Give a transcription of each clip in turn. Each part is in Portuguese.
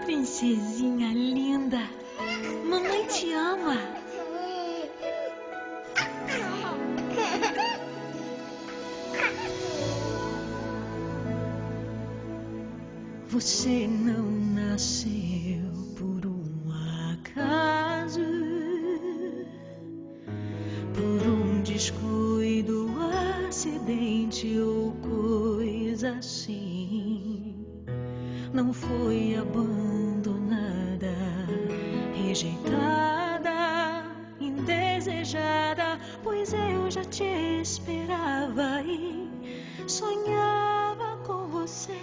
Princesinha linda, mamãe te ama. Você não nasceu por um acaso, por um descuido, acidente ou coisa assim. Não foi abandonada, rejeitada, indesejada, pois eu já te esperava e sonhava com você.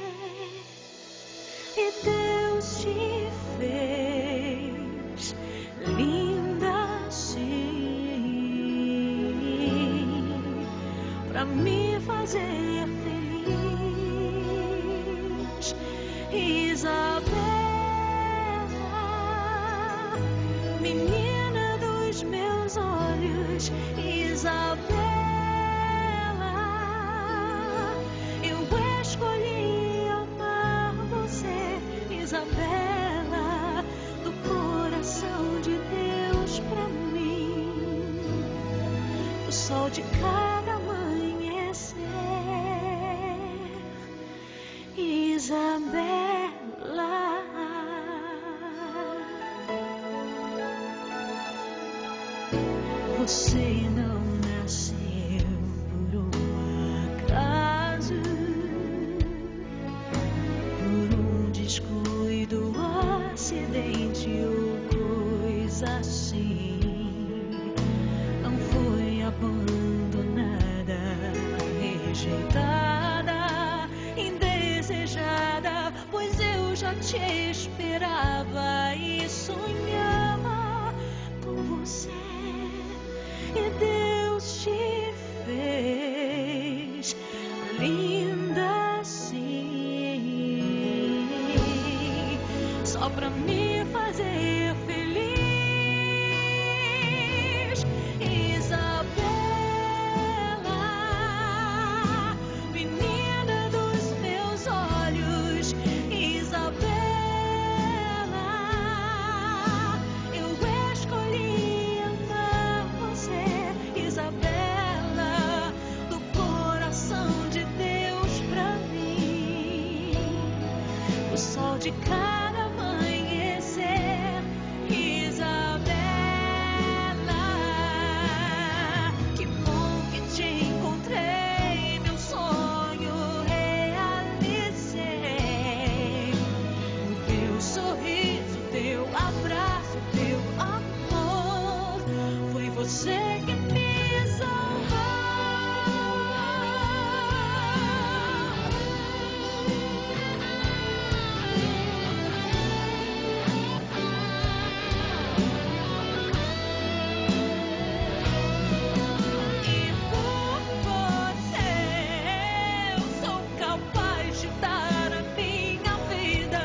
E Deus te fez linda assim, pra me fazer feliz. Isabela, menina dos meus olhos, Isabela, eu escolhi amar você, Isabela, do coração de Deus pra mim, o sol de cada amanhecer. Isabela, você não nasceu por um acaso, por um descuido, acidente ou coisa assim. Não foi abandonada, rejeitada, indesejada, pois eu já te esperava e sonhava com você. E Deus te fez linda assim, só pra me fazer feliz. Isabela, menina dos meus olhos, Isabela, eu escolhi amar você, Isabela, do coração de Deus pra mim, o sol de cada amanhecer. Isabela, que bom que te encontrei, meu sonho realizei. O teu sorriso, teu abraço, teu amor, foi você que me salvou. E por você eu sou capaz de dar a minha vida.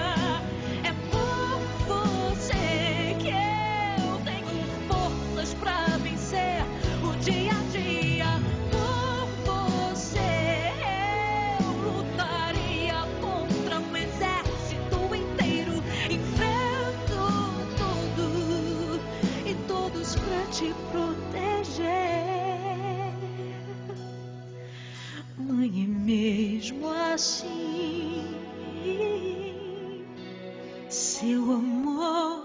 É por você que eu tenho forças pra vencer o dia a dia. Por você eu lutaria contra um exército inteiro. Enfrento tudo e todos pra te proteger. Mãe, e mesmo assim, seu amor